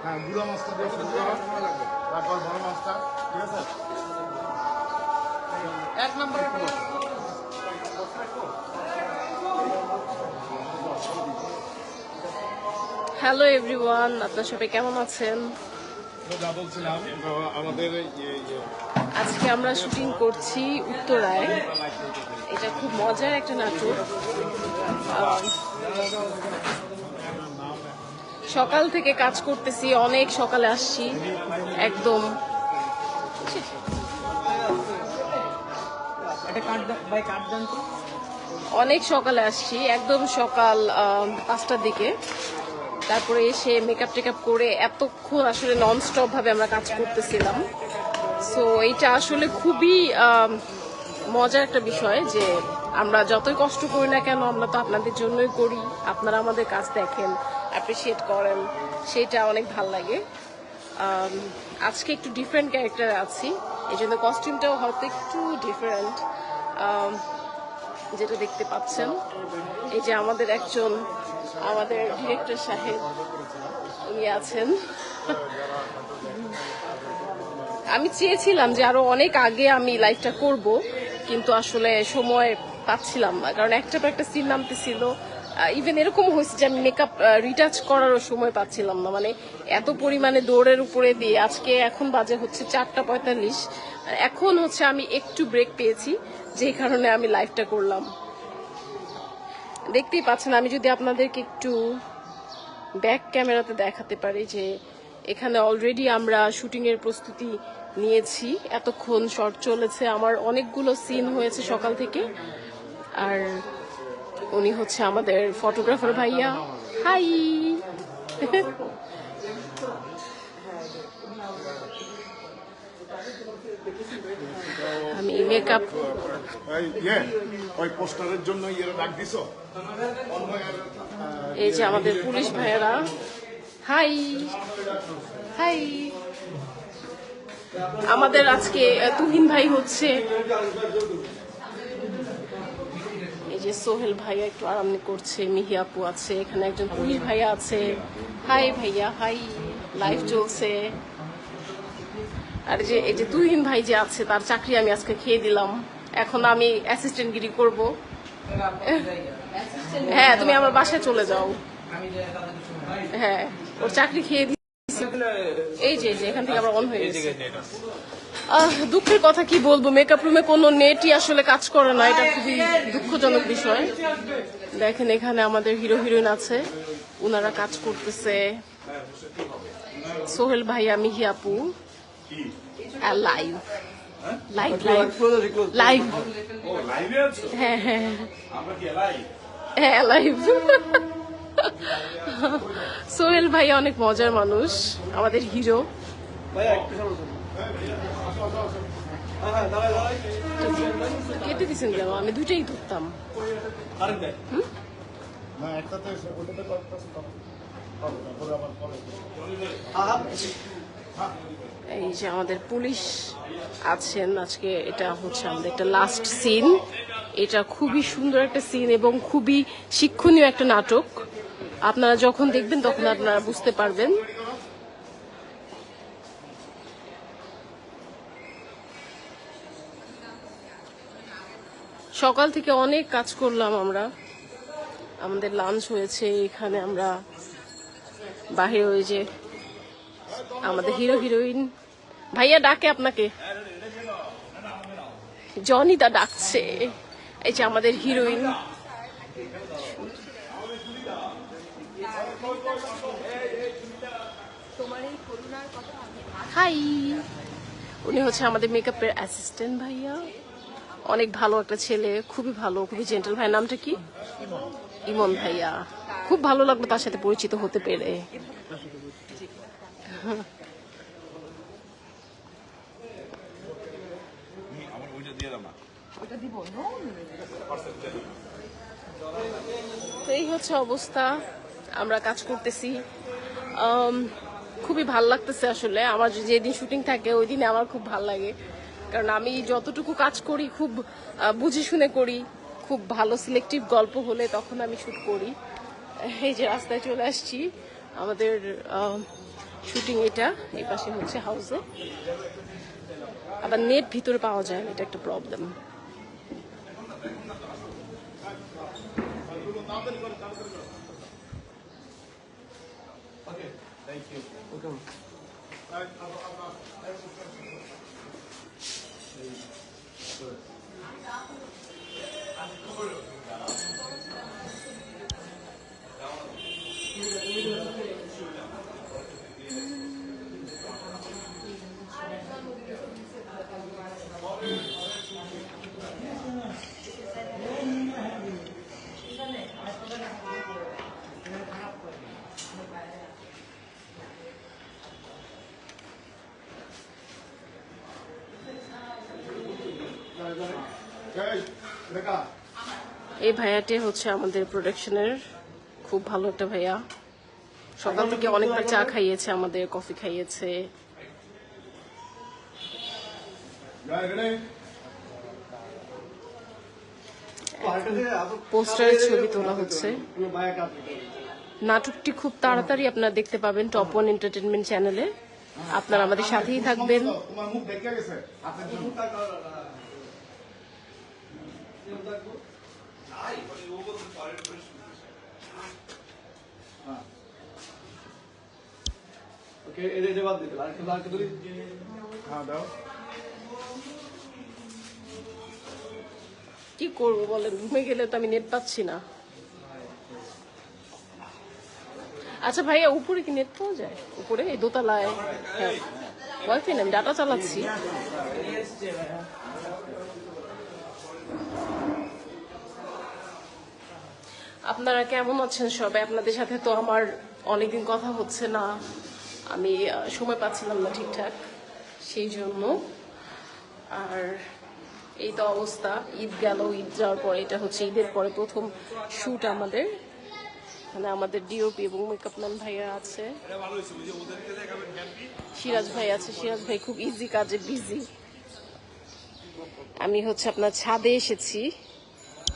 হ্যাঁ, গুঁড়া মাছটা দিয়ে শুরু করো, তারপর বড় মাছটা, ঠিক আছে? এক নম্বরে হ্যালো এভরিওয়ান, আপনারা সবাই কেমন আছেন? যা বলছিলাম আমাদের আজকে আমরা শুটিং করছি উত্তরায়। এটা খুব মজার একটা নাটক। সকাল থেকে কাজ করতেছি, অনেক সকালে আসছি, একদম অনেক সকালে আসছি, একদম সকাল 5টার দিকে। তারপরে এসে মেকআপ টেকআপ করে এতক্ষণ আসলে ননস্টপ ভাবে আমরা কাজ করতেছিলাম। সো এইটা আসলে খুবই মজার একটা বিষয় যে আমরা যতই কষ্ট করি না কেন, আমরা তো আপনাদের জন্যই করি। আপনারা আমাদের কাজ দেখেন, অ্যাপ্রিসিয়েট করেন, সেটা অনেক ভাল লাগে। আজকে একটু ডিফারেন্ট ক্যারেক্টারে আছি, এই জন্য কস্টিউমটাও হয়তো একটু ডিফারেন্ট, যেটা দেখতে পাচ্ছেন। এই যে আমাদের ডিরেক্টর সাহেব উনি আছেন। আমি চেয়েছিলাম যে আরো অনেক আগে আমি লাইভটা করব, কিন্তু আসলে সময় পাচ্ছিলাম না, কারণ একটা পর একটা সিন নামতেছিল। ইভেন এরকম হয়েছে যে আমি মেকআপ রিটাচ করারও সময় পাচ্ছিলাম না, মানে এত পরিমাণে দৌড়ের উপরে দিয়ে। আজকে এখন বাজে হচ্ছে 4:45, এখন হচ্ছে আমি একটু ব্রেক পেয়েছি, যেই কারণে আমি লাইভটা করলাম। দেখতেই পাচ্ছেন, আমি যদি আপনাদেরকে একটু ব্যাক ক্যামেরাতে দেখাতে পারি যে এখানে অলরেডি আমরা শুটিং এর প্রস্তুতি নিয়েছি। এতক্ষণ শর্ট চলেছে, আমার অনেকগুলো সিন হয়েছে সকাল থেকে। আর উনি হচ্ছে আমাদের ফটোগ্রাফার ভাইয়া। হাই। আমি মেকআপ ওই পোস্টারের জন্য ডাক দিছো। এই যে আমাদের পুলিশ ভাইয়েরা। High high. আমাদের আজকে তুহিন ভাই হচ্ছে, এই যে সোহেল ভাইয়া একটু আরাম করছে, মিহি আপু আছে, এখানে একজন পুলিশ ভাইয়া আছে। হাই ভাইয়া, হাই। লাইভ চলছে। আর যে এই যে তুহিন ভাই যে আছে, তার চাকরি আমি আজকে খেয়ে দিলাম। এখন আমি অ্যাসিস্ট্যান্ট গিরি করব। হ্যাঁ, তুমি আমার বাসায় চলে যাও। হ্যাঁ, ওর চাকরি খেয়ে দিচ্ছি। এই যে এখান থেকে আবার অন হয়ে গেছে। দুঃখের কথা কি বলবো, মেকআপ রুমে কোনো নেটই আসলে কাজ করে না, এটা খুবই দুঃখজনক বিষয়। দেখেন এখানে আমাদের হিরো হিরোইন আছে, ওনারা কাজ করতেছে। সোহেল ভাইয়া, মিহি আপু, লাইভ লাইভ লাইভ লাইভ। হ্যাঁ হ্যাঁ হ্যাঁ, লাইভ। সোহেল ভাই অনেক মজার মানুষ, আমাদের হিরো। কেটে দিচ্ছেন কেন? আমি দুইটাই ধরতাম। এই যে আমাদের পুলিশ আছেন আজকে। এটা হচ্ছে আমাদের একটা লাস্ট সিন। এটা খুবই সুন্দর একটা সিন এবং খুবই শিক্ষণীয় একটা নাটক। আপনারা যখন দেখবেন তখন আপনারা বুঝতে পারবেন। সকাল থেকে অনেক কাজ করলাম আমরা, আমাদের লাঞ্চ হয়েছে এখানে। আমরা বাহিরে ওই যে আমাদের হিরো হিরোইন ভাইয়া ডাকে আপনাকে, জনিতা ডাকছে। এই যে আমাদের হিরোইন। হাই। উনি হচ্ছে আমাদের মেকআপের অ্যাসিস্ট্যান্ট ভাইয়া, অনেক ভালো একটা ছেলে, খুবই ভালো, খুবই জেন্টল। ভাইয়ের নামটা কি? ইমন ভাইয়া। খুব ভালো লাগলো তার সাথে পরিচিত হতে পেরে। এই হচ্ছে অবস্থা, আমরা কাজ করতেছি। খুবই ভাল লাগতেছে আসলে। আমার যেদিন শুটিং থাকে ওই দিনে আমার খুব ভাল লাগে, কারণ আমি যতটুকু কাজ করি খুব বুঝে শুনে করি। খুব ভালো সিলেক্টিভ গল্প হলে তখন আমি শুট করি। এই যে রাস্তায় চলে আসছি, আমাদের শুটিং এটা, এই পাশে হচ্ছে হাউসে। আবার নেট ভিতরে পাওয়া যায় না, এটা একটা প্রবলেম। এই ভাইয়াটি হচ্ছে আমাদের প্রোডাকশনের খুব ভালো একটা ভাইয়া। সকাল থেকে অনেকবার চা খাইয়েছে আমাদের, কফি খাইয়েছে। পোস্টারের ছবি তোলা হচ্ছে। নাটকটি খুব তাড়াতাড়ি আপনারা দেখতে পাবেন টপ ওয়ান এন্টারটেনমেন্ট চ্যানেলে। আপনারা আমাদের সাথেই থাকবেন। কি করবো বলেন, ঘুমে গেলে তো আমি নেট পাচ্ছি না। আচ্ছা ভাইয়া, উপরে কি নেট পাওয়া যায়? উপরে এই দোতলায়? হ্যাঁ, ওয়াইফাই না, আমি ডাটা চালাচ্ছি। আপনারা কেমন আছেন সবাই? আপনাদের সাথে তো আমার অনেকদিন কথা হচ্ছে না, আমি সময় পাচ্ছিলাম না ঠিকঠাক, সেই জন্য। আর এই তো অবস্থা, ঈদ গেল, ঈদ যাওয়ার পরে এটা হচ্ছে ঈদের পরে প্রথম শুট আমাদের। মানে আমাদের ডিওপি এবং মেকআপ ম্যান ভাইয়া আছে, সিরাজ ভাই আছে। সিরাজ ভাই খুব ইজি কাজে বিজি। আমি হচ্ছে আপনার ছাদে এসেছি,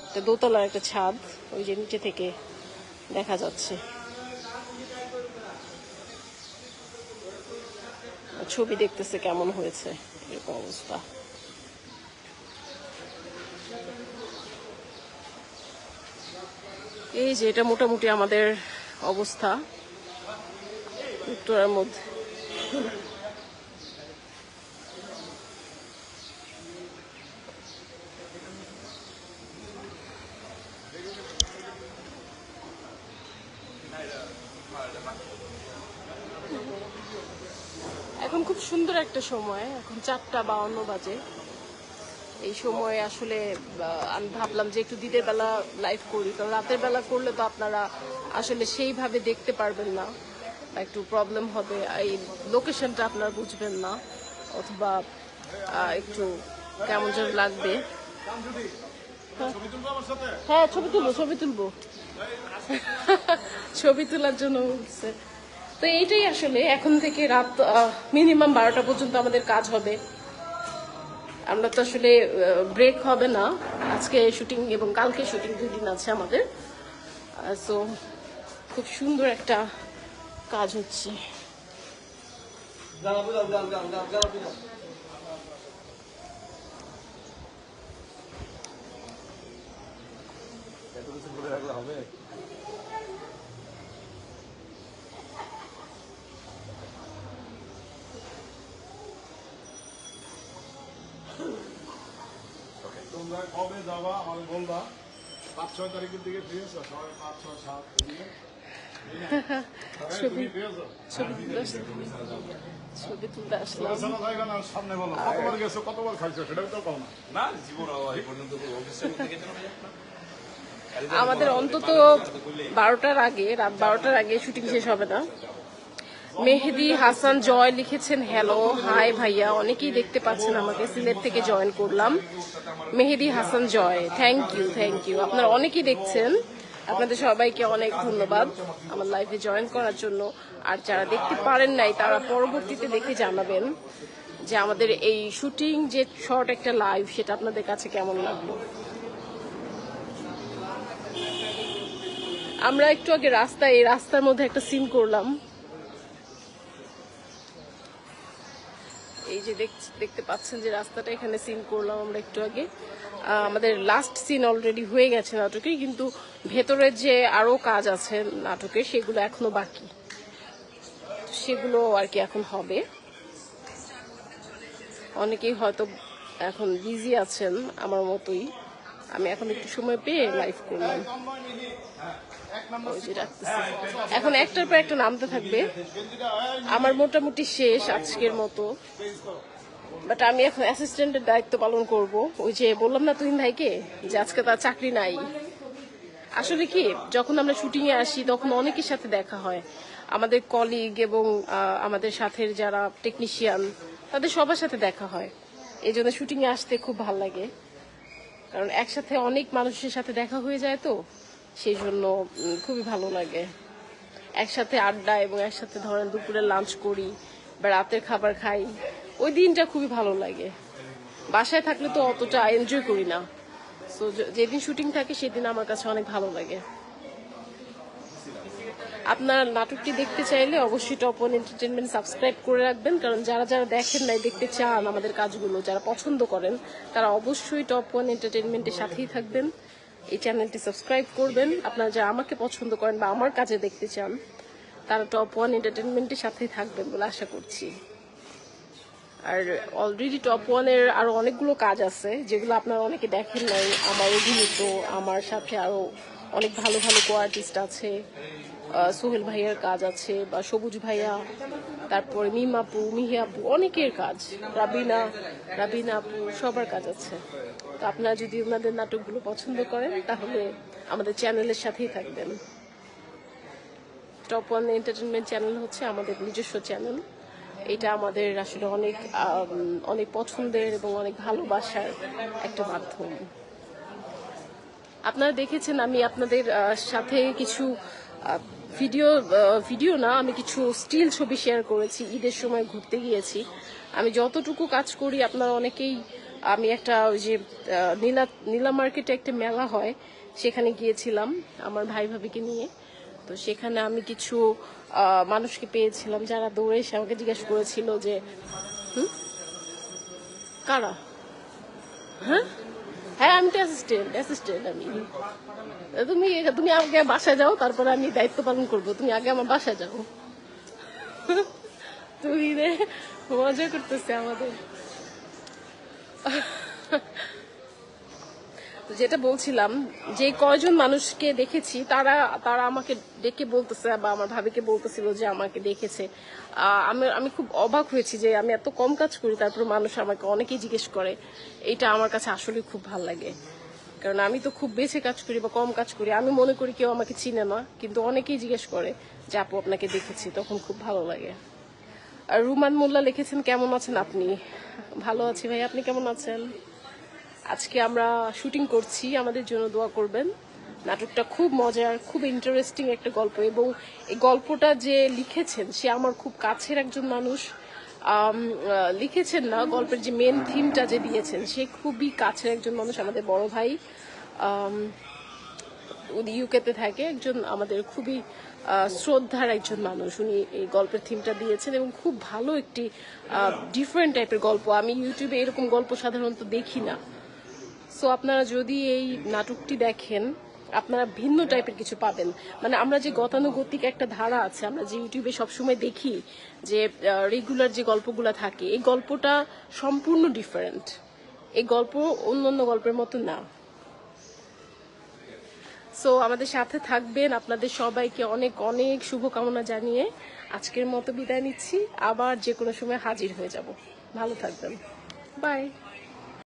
এটা দোতলার একটা ছাদ, ওই যে নিচে থেকে দেখা যাচ্ছে। ছবি দেখতেছে কেমন হয়েছে, এরকম অবস্থা। এই যে এটা মোটামুটি আমাদের অবস্থা উত্তরার মধ্যে। এখন খুব সুন্দর একটা সময়, এখন 4:52 বাজে। এই সময় আসলে আমি ভাবলাম যে একটু দিনের বেলা লাইভ করি, কারণ রাতের বেলা করলে তো আপনারা আসলে সেইভাবে দেখতে পারবেন না, বা একটু প্রবলেম হবে, এই লোকেশনটা আপনারা বুঝবেন না, অথবা একটু কেমন যেন লাগবে। হ্যাঁ, ছবি তুলবো ছবি তোলার জন্য বলছে। তো এইটাই আসলে, এখন থেকে রাত মিনিমাম 12টা পর্যন্ত আমাদের কাজ হবে। আমরা তো আসলে ব্রেক হবে না, আজকে শুটিং এবং কালকে শুটিং 2 দিন আছে আমাদের। সো খুব সুন্দর একটা কাজ হচ্ছে। হবে তোমরা কবে যাবা আমাকে বলবা। 5-6 তারিখের দিকে ফ্রি আছো? সবাই 5-6-7 ছবি তুলতে আসলাম। সামনে বলো কতবার গেছো, কতবার খাইছো, সেটাও তো কম না জীবন। আমাদের অন্তত 12টার আগে, রাত 12টার আগে শুটিং শেষ হবে না। মেহেদি হাসান জয় লিখেছেন হ্যালো, হাই ভাইয়া, অনেকেই দেখতে পাচ্ছেন আমাকে, সিলেট থেকে জয়েন করলাম। মেহেদি হাসান জয়, থ্যাংক ইউ। আপনারা অনেকেই দেখছেন, আপনাদের সবাইকে অনেক ধন্যবাদ আমার লাইভে জয়েন করার জন্য। আর যারা দেখতে পারেন নাই তারা পরবর্তীতে দেখে জানাবেন যে আমাদের এই শুটিং যে শর্ট একটা লাইভ, সেটা আপনাদের কাছে কেমন লাগলো। আমরা একটু আগে এই রাস্তার মধ্যে একটা সিন করলাম, এই যে দেখতে পাচ্ছেন যে রাস্তাটা এখানে সিন করলাম আমরা একটু আগে। আমাদের লাস্ট সিন অলরেডি হয়ে গেছে নাটকে, কিন্তু ভেতরের যে আরো কাজ আছে নাটকে সেগুলো এখনো বাকি, সেগুলো আর কি এখন হবে। অনেকেই হয়তো এখন বিজি আছেন আমার মতোই, আমি এখন একটু সময় পেয়ে লাইভ করলাম। ওই যে রাখতেছি, এখন একটার পর একটা নামতে থাকবে। আমার মোটামুটি শেষ আজকের মতো, বাট আমি এখন অ্যাসিস্ট্যান্টের দায়িত্ব পালন করব। ওই যে বললাম না তুহিন ভাইকে যে আজকে তার চাকরি নাই। আসলে কি, যখন আমরা শুটিং এ আসি তখন অনেকের সাথে দেখা হয়, আমাদের কলিগ এবং আমাদের সাথে যারা টেকনিশিয়ান তাদের সবার সাথে দেখা হয়। এই জন্য শুটিং এ আসতে খুব ভালো লাগে, কারণ একসাথে অনেক মানুষের সাথে দেখা হয়ে যায়, তো সেই জন্য খুবই ভালো লাগে। একসাথে আড্ডা এবং একসাথে ধরেন দুপুরে লাঞ্চ করি বা রাতের খাবার খাই, ওই দিনটা খুবই ভালো লাগে। বাসায় থাকলে তো অতটা এনজয় করি না, তো যেদিন শুটিং থাকে সেদিন আমার কাছে অনেক ভালো লাগে। আপনার নাটকটি দেখতে চাইলে অবশ্যই টপ ওয়ান এন্টারটেইনমেন্ট সাবস্ক্রাইব করে রাখবেন, কারণ যারা যারা দেখেন নাই, দেখতে চান আমাদের কাজগুলো, যারা পছন্দ করেন, তারা অবশ্যই টপ ওয়ান এন্টারটেইনমেন্টের সাথেই থাকবেন, এই চ্যানেলটি সাবস্ক্রাইব করবেন। আপনারা যারা আমাকে পছন্দ করেন বা আমার কাজে দেখতে চান, তারা টপ ওয়ান এন্টারটেইনমেন্টের সাথেই থাকবেন বলে আশা করছি। আর অলরেডি টপ ওয়ানের আরো অনেকগুলো কাজ আছে যেগুলো আপনারা অনেকে দেখেন নাই, আমার অভিনীত, আমার সাথে আরো অনেক ভালো ভালো কো-আর্টিস্ট আছে। সোহেল ভাইয়ার কাজ আছে, বা সবুজ ভাইয়া, তারপরে মিমাপু, মিহিয়াপু, অনেকের কাজ, রাবিনা আপু, সবার কাজ আছে। তো আপনারা যদি ওনাদের নাটকগুলো পছন্দ করেন তাহলে আমাদের চ্যানেলের সাথেই থাকবেন। টপ ওয়ান এন্টারটেইনমেন্ট চ্যানেল হচ্ছে আমাদের নিজস্ব চ্যানেল। এটা আমাদের আসলে অনেক পছন্দের এবং অনেক ভালোবাসার একটা মাধ্যম। আপনারা দেখেছেন আমি আপনাদের সাথে কিছু ভিডিও না, আমি কিছু স্টিল ছবি শেয়ার করেছি। ঈদের সময় ঘুরতে গিয়েছি, আমি যতটুকু কাজ করি আপনারা অনেকেই, আমি একটা ওই যে নীলা মার্কেটে একটা মেলা হয় সেখানে গিয়েছিলাম আমার ভাই ভাবিকে নিয়ে। তো সেখানে আমি কিছু মানুষকে পেয়েছিলাম যারা দৌড়ে এসে আমাকে জিজ্ঞেস করেছিল যে কারা। হ্যাঁ হ্যাঁ, আমি তো অ্যাসিস্ট্যান্ট আমি। তুমি আগে বাসায় যাও, তারপরে আমি দায়িত্ব পালন করবো, তুমি আগে আমার বাসায় যাও। তুই রে মজা করতেছে আমাদের। যেটা বলছিলাম, যে কয়জন মানুষকে দেখেছি তারা আমাকে ডেকে বলতেছে বা আমার ভাবিকে বলতেছিল যে আমাকে দেখেছে। আমি খুব অবাক হয়েছি যে আমি এত কম কাজ করি, তারপর মানুষ আমাকে অনেকেই জিজ্ঞেস করে। এটা আমার কাছে আসলে খুব ভালো লাগে, কারণ আমি তো খুব বেশি কাজ করি বা কম কাজ করি, আমি মনে করি কেউ আমাকে চিনে না, কিন্তু অনেকেই জিজ্ঞেস করে যে আপু আপনাকে দেখেছি, তখন খুব ভালো লাগে। আর রুমান মোল্লা লিখেছেন কেমন আছেন আপনি? ভালো আছি ভাই, আপনি কেমন আছেন? আজকে আমরা শুটিং করছি, আমাদের জন্য দোয়া করবেন। নাটকটা খুব মজার, খুব ইন্টারেস্টিং একটা গল্প, এবং এই গল্পটা যে লিখেছেন সে আমার খুব কাছের একজন মানুষ। লিখেছেন না, গল্পের যে মেন থিমটা যে দিয়েছেন সে খুবই কাছের একজন মানুষ, আমাদের বড় ভাই, উনি ইউকেতে থাকে, একজন আমাদের খুবই শ্রদ্ধার একজন মানুষ। উনি এই গল্পের থিমটা দিয়েছেন এবং খুব ভালো একটি ডিফারেন্ট টাইপের গল্প। আমি ইউটিউবে এরকম গল্প সাধারণত দেখি না। সো আপনারা যদি এই নাটকটি দেখেন, আপনারা ভিন্ন টাইপের কিছু পাবেন। মানে আমরা যে গতানুগতিক একটা ধারা আছে, আমরা যে ইউটিউবে সবসময় দেখি যে রেগুলার যে গল্পগুলো থাকে, এই গল্পটা সম্পূর্ণ ডিফারেন্ট। এই গল্প অন্যান্য গল্পের মতো না। সো আমাদের সাথে থাকবেন। আপনাদের সবাইকে অনেক অনেক শুভকামনা জানিয়ে আজকের মতো বিদায় নিচ্ছি। আবার যে কোনো সময় হাজির হয়ে যাব। ভালো থাকবেন, বাই।